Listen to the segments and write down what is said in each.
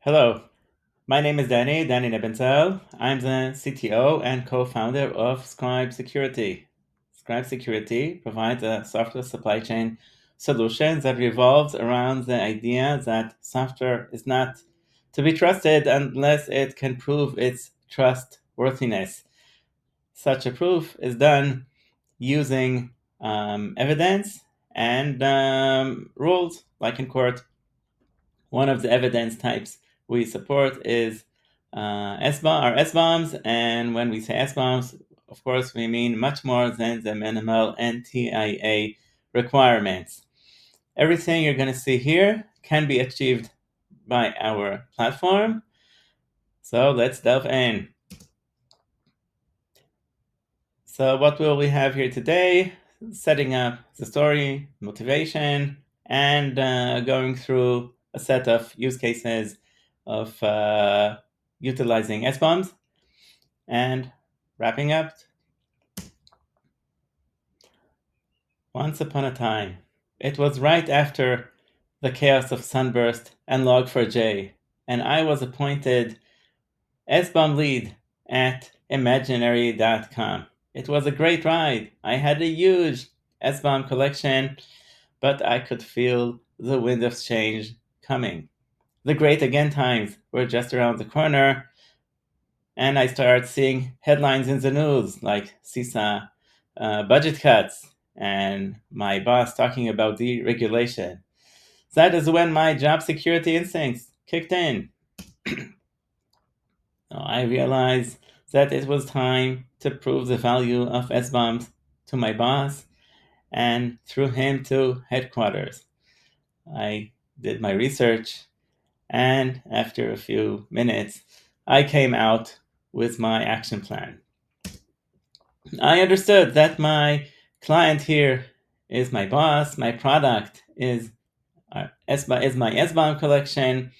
Hello, my name is Danny Nebenzahl. I'm the CTO and co-founder of Scribe Security. Scribe Security provides a software supply chain solution that revolves around the idea that software is not to be trusted unless it can prove its trustworthiness. Such a proof is done using evidence and rules, like in court. One of the evidence types we support is SBOMs, and when we say SBOMs, of course, we mean much more than the minimal NTIA requirements. Everything you're going to see here can be achieved by our platform. So let's delve in. So what will we have here today? Setting up the story, motivation, and going through a set of use cases of utilizing SBOMs, and wrapping up. Once upon a time, it was right after the chaos of Sunburst and Log4j, and I was appointed SBOM lead at imaginary.com. It was a great ride. I had a huge SBOM collection, but I could feel the wind of change coming. The great again times were just around the corner, and I started seeing headlines in the news like CISA budget cuts and my boss talking about deregulation. That is when my job security instincts kicked in. I realized that it was time to prove the value of SBOMs to my boss and through him to headquarters. I did my research, and after a few minutes, I came out with my action plan. I understood that my client here is my boss, my product is my SBOM collection,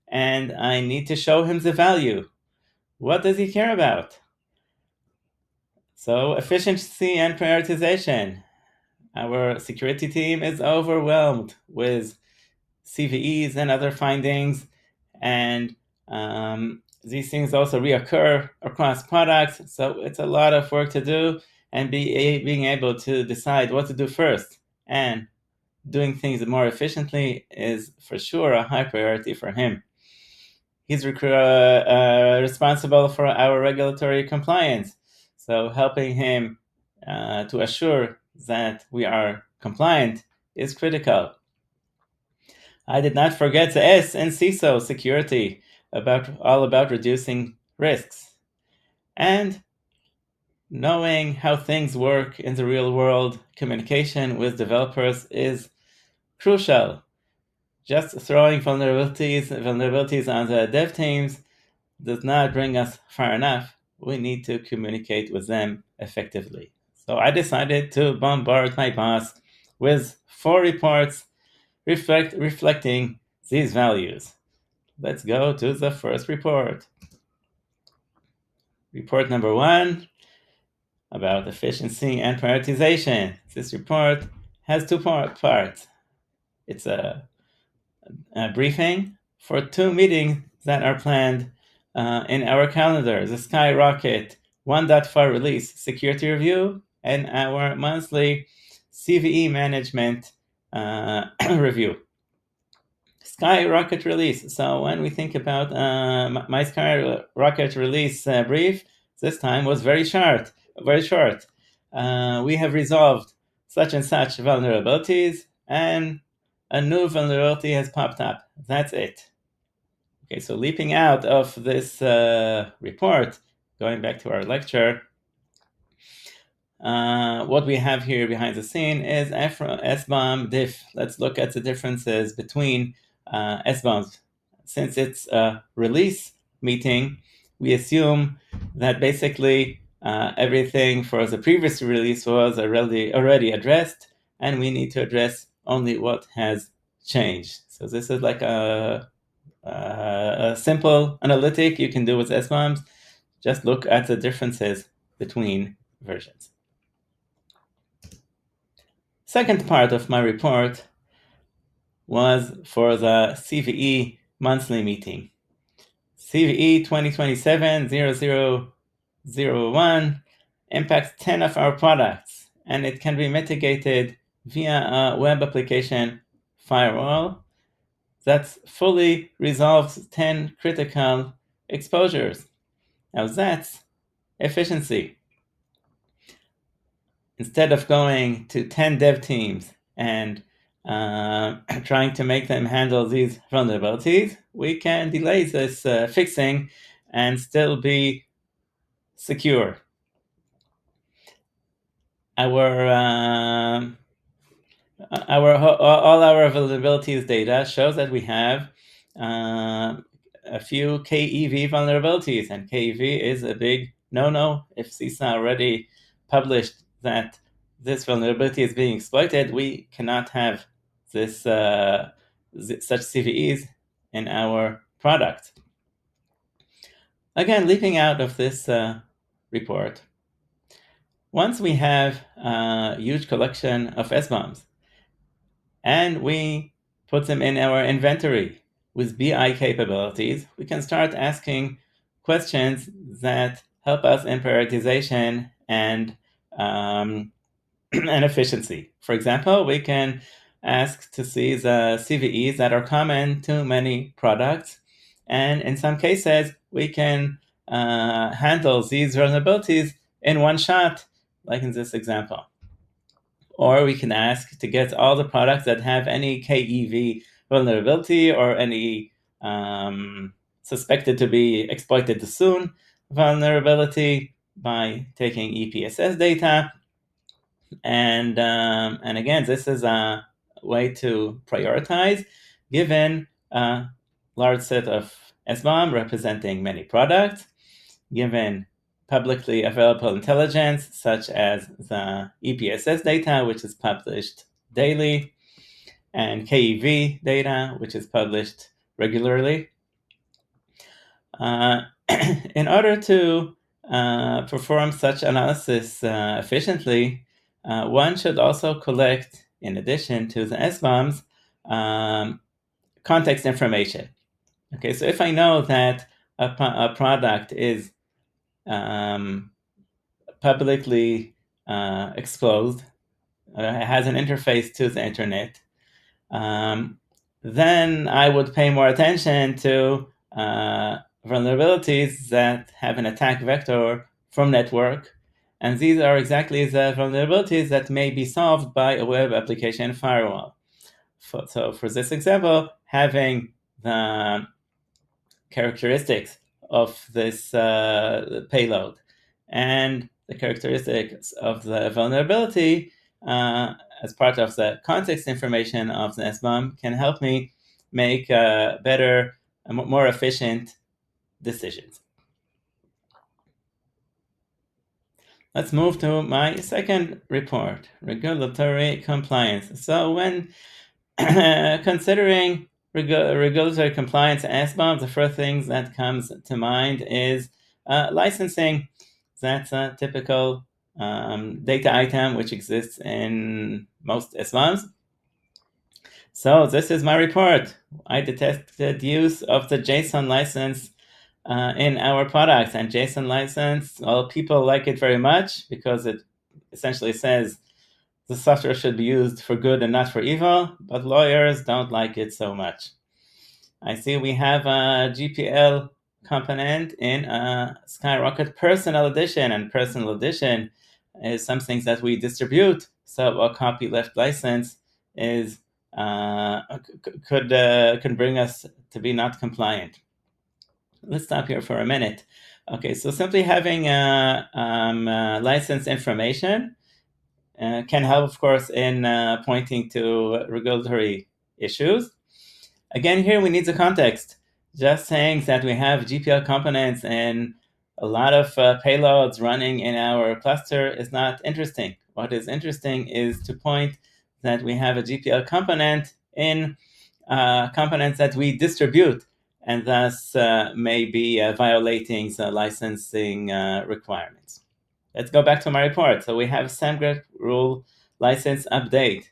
and I need to show him the value. What does he care about? So efficiency and prioritization. Our security team is overwhelmed with CVEs and other findings, and these things also reoccur across products, so it's a lot of work to do, and being able to decide what to do first and doing things more efficiently is for sure a high priority for him. He's responsible for our regulatory compliance, so helping him to assure that we are compliant is critical. I did not forget the S in CISO security, all about reducing risks. And knowing how things work in the real world, communication with developers is crucial. Just throwing vulnerabilities on the dev teams does not bring us far enough. We need to communicate with them effectively. So I decided to bombard my boss with 4 reports reflecting these values. Let's go to the first report. Report number 1 about efficiency and prioritization. This report has 2 parts. It's a briefing for 2 meetings that are planned in our calendar: the Skyrocket 1.4 release security review and our monthly CVE management review. Skyrocket release. So when we think about my Skyrocket release brief, this time was very short. We have resolved such and such vulnerabilities, and a new vulnerability has popped up. That's it. Okay, so leaping out of this report, going back to our lecture, what we have here behind the scene is SBOM diff. Let's look at the differences between SBOMs. Since it's a release meeting, we assume that basically everything for the previous release was already addressed, and we need to address only what has changed. So this is like a simple analytic you can do with SBOMs. Just look at the differences between versions. Second part of my report was for the CVE monthly meeting. CVE 2027-0001 impacts 10 of our products, and it can be mitigated via a web application firewall that fully resolves 10 critical exposures. Now that's efficiency. Instead of going to 10 dev teams and trying to make them handle these vulnerabilities, we can delay this fixing and still be secure. All our vulnerabilities data shows that we have a few KEV vulnerabilities, and KEV is a big no-no. If CISA already published that this vulnerability is being exploited, we cannot have this such CVEs in our product. Again, leaping out of this report, once we have a huge collection of SBOMs and we put them in our inventory with BI capabilities, we can start asking questions that help us in prioritization and and efficiency. For example, we can ask to see the CVEs that are common to many products, and in some cases, we can handle these vulnerabilities in one shot, like in this example. Or we can ask to get all the products that have any KEV vulnerability or any suspected to be exploited soon vulnerability by taking EPSS data. And again, this is a way to prioritize given a large set of SBOM representing many products, given publicly available intelligence, such as the EPSS data, which is published daily, and KEV data, which is published regularly. In order to perform such analysis efficiently, one should also collect, in addition to the SBOMs, context information. Okay, so if I know that a product is publicly exposed, has an interface to the internet, then I would pay more attention to vulnerabilities that have an attack vector from network. And these are exactly the vulnerabilities that may be solved by a web application firewall. So for this example, having the characteristics of this payload and the characteristics of the vulnerability as part of the context information of the SBOM can help me make better, more efficient decisions. Let's move to my second report, regulatory compliance. So when considering regulatory compliance SBOM, the first thing that comes to mind is licensing. That's a typical data item which exists in most SBOMs. So this is my report. I detected use of the JSON license in our products, and JSON license, well, people like it very much because it essentially says the software should be used for good and not for evil, but lawyers don't like it so much. I see we have a GPL component in a Skyrocket Personal Edition, and Personal Edition is something that we distribute. So a copyleft license is could bring us to be not compliant. Let's stop here for a minute. Okay, so simply having license information can help, of course, in pointing to regulatory issues. Again, here we need the context. Just saying that we have GPL components and a lot of payloads running in our cluster is not interesting. What is interesting is to point that we have a GPL component in components that we distribute, and thus may be violating the licensing requirements. Let's go back to my report. So we have SAMGRIPT rule license update.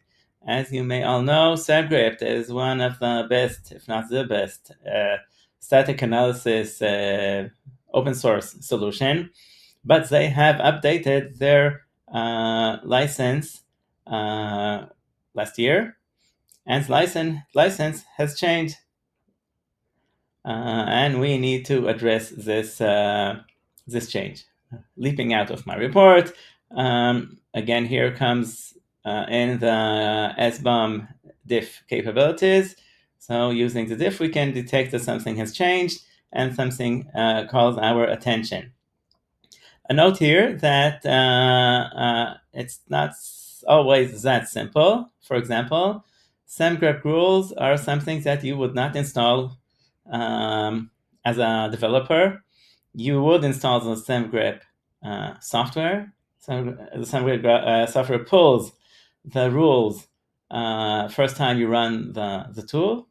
As you may all know, SAMGRIPT is one of the best, if not the best, static analysis open source solution, but they have updated their license last year, and license has changed, and we need to address this this change. Leaping out of my report, again, here comes in the SBOM diff capabilities. So using the diff, we can detect that something has changed and something calls our attention. A note here that it's not always that simple. For example, SemGrep rules are something that you would not install as a developer. You would install the SemGrep software. So the SemGrep software pulls the rules first time you run the tool,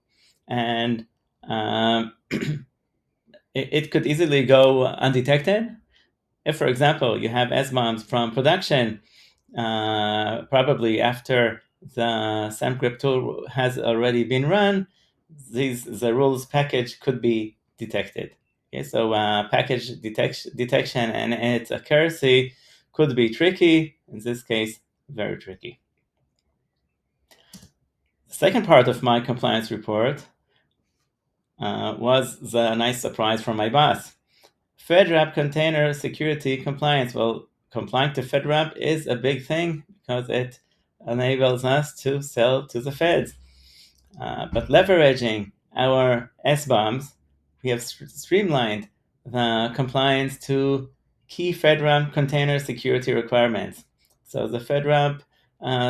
and it could easily go undetected. If, for example, you have SBOMs from production, probably after the SemGrep tool has already been run, the rules package could be detected. Okay, so package detection and its accuracy could be tricky. In this case, very tricky. The second part of my compliance report was the nice surprise from my boss. FedRAMP container security compliance. Well, complying to FedRAMP is a big thing because it enables us to sell to the feds. But leveraging our SBOMs, we have streamlined the compliance to key FedRAMP container security requirements. So the FedRAMP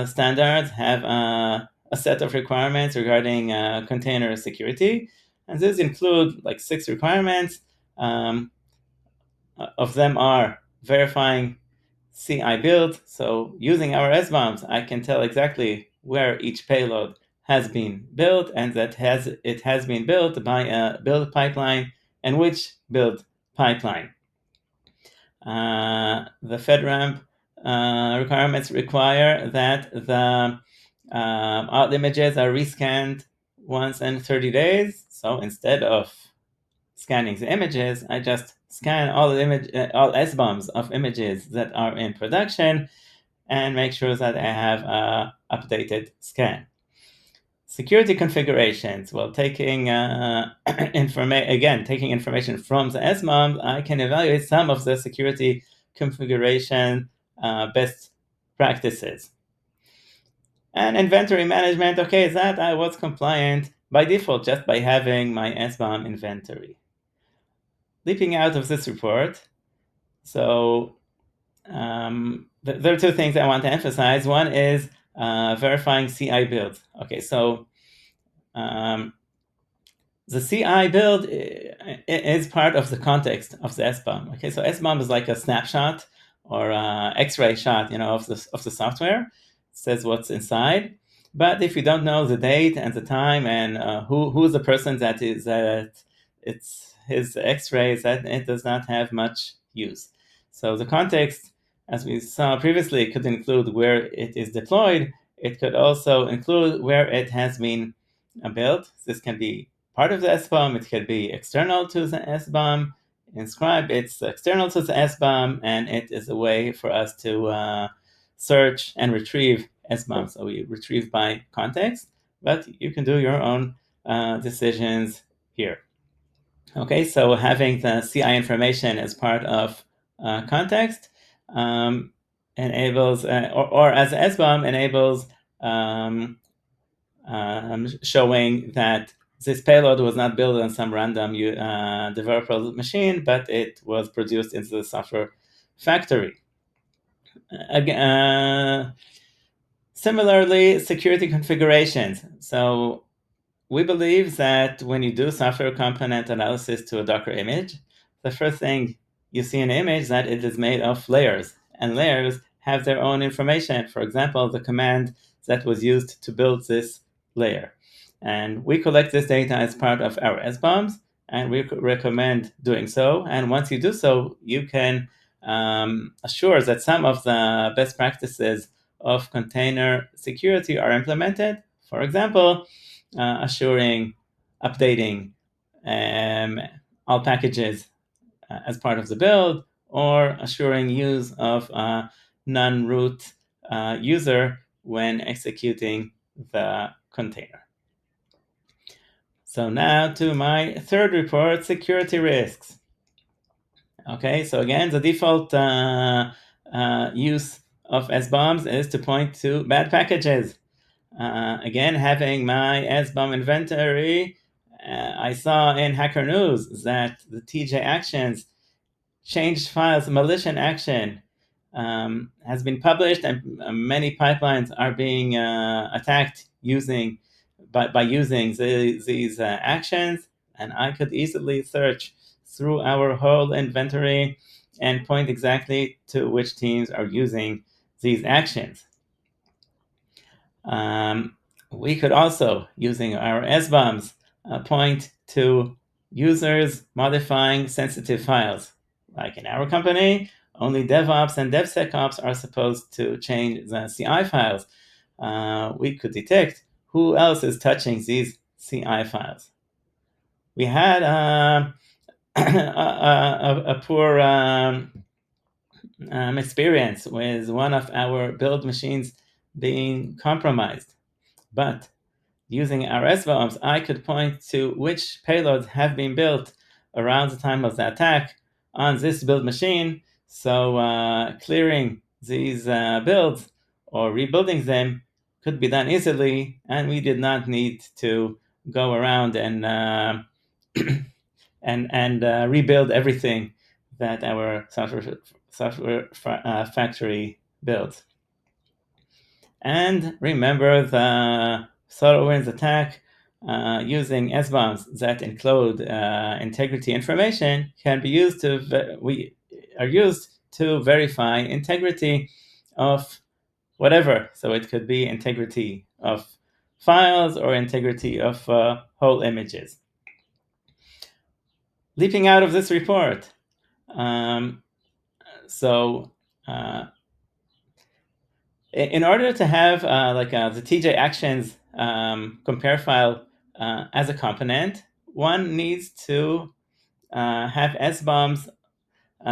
standards have a set of requirements regarding container security, and these include like 6 requirements. Of them are verifying CI build. So using our SBOMs, I can tell exactly where each payload has been built, and that it has been built by a build pipeline and which build pipeline. The FedRAMP requirements require that the all images are rescanned once in 30 days. So instead of scanning the images, I just scan all SBOMs of images that are in production and make sure that I have an updated scan. Security configurations. Well, taking taking information from the SBOM, I can evaluate some of the security configuration best practices. And inventory management. Okay, that I was compliant by default just by having my SBOM inventory. Leaping out of this report, so there are 2 things I want to emphasize. One is verifying CI build. Okay, so the CI build is part of the context of the SBOM. Okay, so SBOM is like a snapshot or X-ray shot, of the software. It says what's inside. But if you don't know the date and the time and who's the person that is it's his X-rays, that it does not have much use. So the context, as we saw previously, could include where it is deployed. It could also include where it has been built. This can be part of the SBOM. It could be external to the SBOM. In Scribe, it's external to the SBOM, and it is a way for us to search and retrieve SBOM. So we retrieve by context, but you can do your own decisions here. Okay, so having the CI information as part of context enables, or as SBOM enables showing that this payload was not built on some random developer machine, but it was produced into the software factory. Similarly, security configurations. So we believe that when you do software component analysis to a Docker image, the first thing you see in the image that it is made of layers, and layers have their own information. For example, the command that was used to build this layer. And we collect this data as part of our SBOMs, and we recommend doing so. And once you do so, you can assure that some of the best practices of container security are implemented. For example, assuring updating all packages as part of the build, or assuring use of a non-root user when executing the container. So now to my third report, security risks. Okay, so again, the default use of SBOMs is to point to bad packages. Again, having my SBOM inventory, I saw in Hacker News that the TJ actions changed files malicious action has been published, and many pipelines are being attacked by using these actions. And I could easily search through our whole inventory and point exactly to which teams are using these actions. We could also, using our SBOMs, point to users modifying sensitive files. Like in our company, only DevOps and DevSecOps are supposed to change the CI files. We could detect who else is touching these CI files. We had a poor experience with one of our build machines being compromised. But using our SBOMs, I could point to which payloads have been built around the time of the attack on this build machine. So clearing these builds or rebuilding them could be done easily, and we did not need to go around and rebuild everything that our software factory built. And remember, the SolarWinds attack using SBOMs that include integrity information can be used to verify integrity of whatever. So it could be integrity of files or integrity of whole images. Leaping out of this report, in order to have the TJ actions compare file as a component, one needs to have SBOMs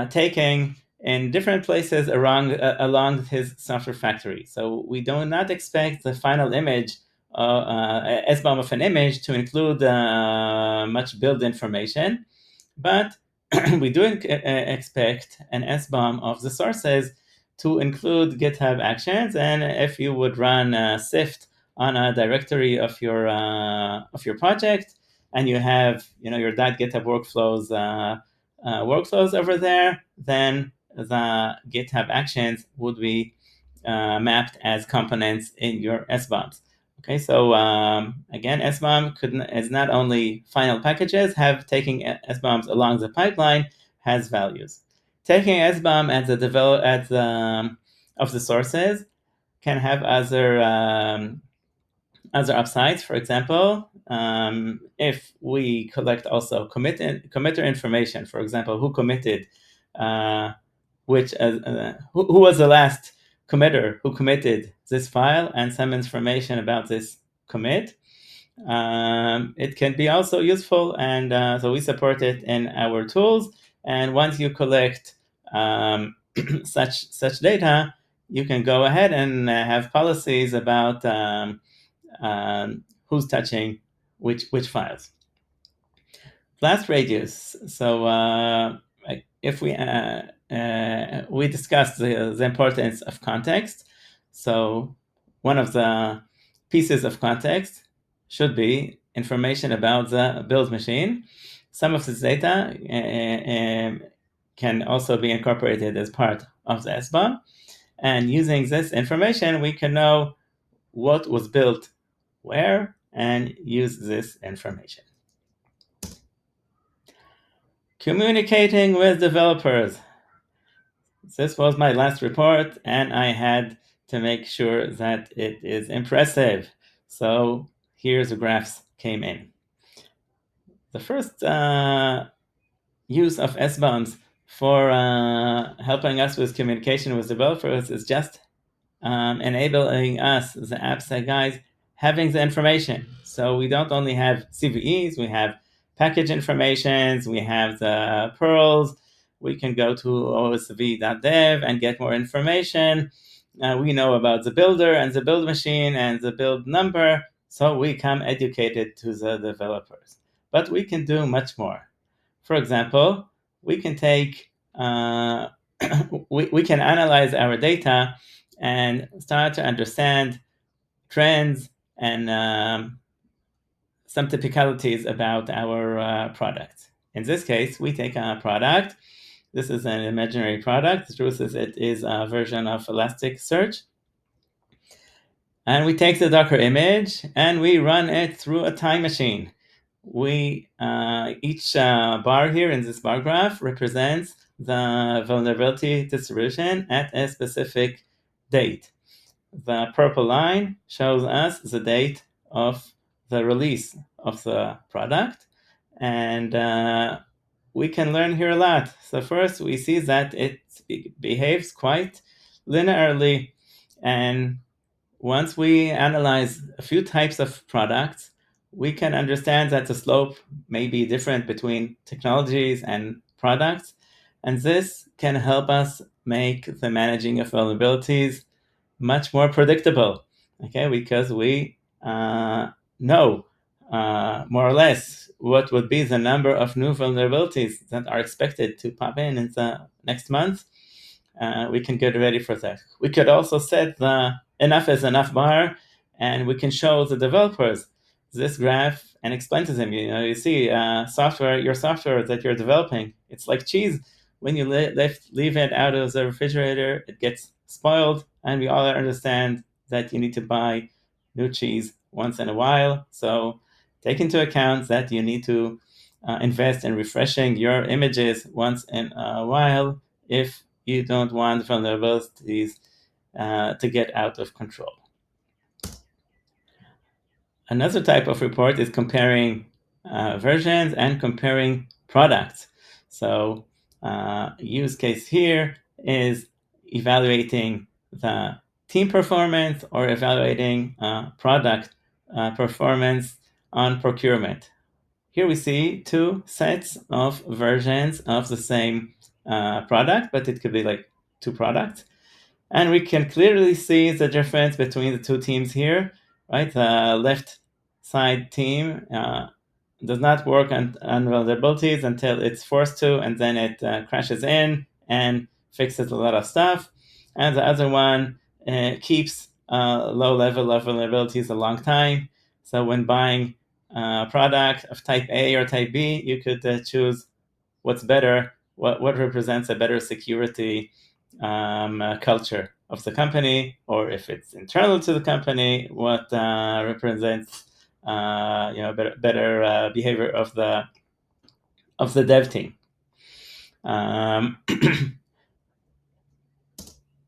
taken in different places along his software factory. So we do not expect the final image, SBOM of an image, to include much build information, but we do expect an SBOM of the sources to include GitHub actions. And if you would run sift on a directory of your project, and you have your .github workflows over there, then the GitHub actions would be mapped as components in your SBOMs. Okay, so again, SBOM is not only final packages, taking SBOMs along the pipeline has values. Taking SBOM of the sources can have other upsides. For example, if we collect also committer information, for example, who committed, who was the last committer who committed this file, and some information about this commit, it can be also useful, and so we support it in our tools. And once you collect such data, you can go ahead and have policies about who's touching which files. Blast radius. So if we discussed the importance of context. So one of the pieces of context should be information about the build machine. Some of this data can also be incorporated as part of the SBOM. And using this information, we can know what was built where and use this information. Communicating with developers. This was my last report, and I had to make sure that it is impressive. So here's the graphs came in. The first use of SBOMs for helping us with communication with developers is just enabling us, the AppSec guys, having the information. So we don't only have CVEs, we have package informations. We have the pearls. We can go to osv.dev and get more information. We know about the builder and the build machine and the build number, so we come educated to the developers. But we can do much more. For example, we can take we can analyze our data and start to understand trends and some typicalities about our product. In this case, we take a product. This is an imaginary product. The truth is it is a version of Elasticsearch. And we take the Docker image and we run it through a time machine. Each bar here in this bar graph represents the vulnerability distribution at a specific date. The purple line shows us the date of the release of the product, and we can learn here a lot. So first, we see that it behaves quite linearly, and once we analyze a few types of products, we can understand that the slope may be different between technologies and products, and this can help us make the managing of vulnerabilities much more predictable, okay, because we know more or less what would be the number of new vulnerabilities that are expected to pop in the next month. We can get ready for that. We could also set the enough is enough bar, and we can show the developers this graph and explain to them, you see your software that you're developing, it's like cheese. When you leave it out of the refrigerator, it gets spoiled, and we all understand that you need to buy new cheese once in a while. So take into account that you need to invest in refreshing your images once in a while if you don't want vulnerabilities to get out of control. Another type of report is comparing versions and comparing products. So use case here is evaluating the team performance or evaluating product performance on procurement. Here we see two sets of versions of the same product, but it could be like two products. And we can clearly see the difference between the two teams here, right? The left side team does not work on vulnerabilities until it's forced to, and then it crashes in and fixes a lot of stuff. And the other one keeps a low level of vulnerabilities a long time. So when buying a product of type A or type B, you could choose what's better, what represents a better security culture of the company, or if it's internal to the company, what represents better behavior of the dev team.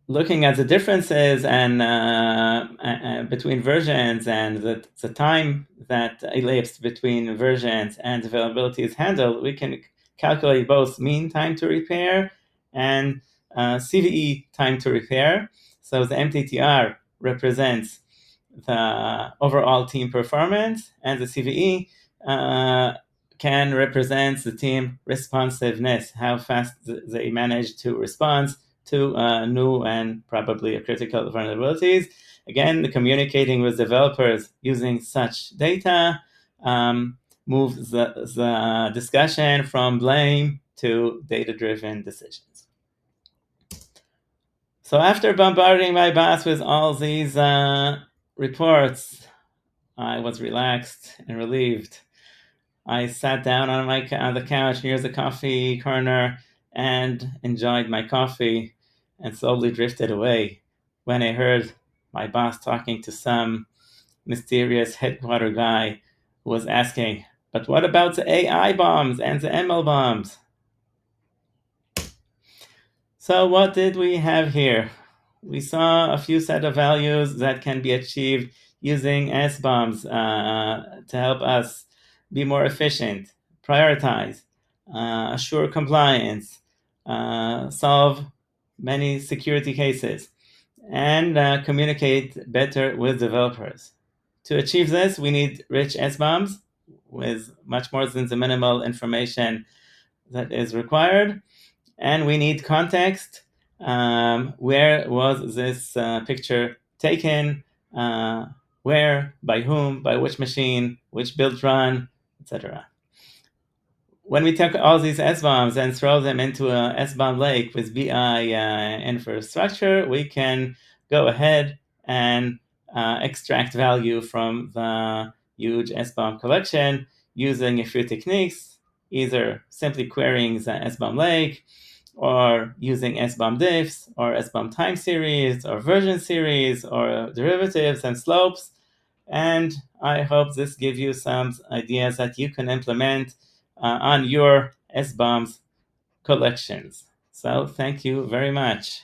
Looking at the differences and between versions and the time that elapsed between versions and vulnerabilities handled, we can calculate both mean time to repair and CVE time to repair. So the MTTR represents the overall team performance, and the CVE can represent the team responsiveness, how fast they manage to respond to new and probably critical vulnerabilities. Again, communicating with developers using such data moves the discussion from blame to data-driven decisions. So after bombarding my boss with all these reports, I was relaxed and relieved. I sat down on the couch near the coffee corner and enjoyed my coffee and slowly drifted away when I heard my boss talking to some mysterious headquarter guy who was asking, but what about the AI bombs and the ML bombs? So what did we have here? We saw a few set of values that can be achieved using SBOMs to help us be more efficient, prioritize, assure compliance, solve many security cases, and communicate better with developers. To achieve this, we need rich SBOMs with much more than the minimal information that is required. And we need context. Where was this picture taken? Where, by whom, by which machine, which build run, etc. When we take all these SBOMs and throw them into a SBOM lake with BI infrastructure, we can go ahead and extract value from the huge SBOM collection using a few techniques, either simply querying the SBOM lake, or using SBOM diffs, or SBOM time series, or version series, or derivatives and slopes. And I hope this gives you some ideas that you can implement on your SBOMs collections. So thank you very much.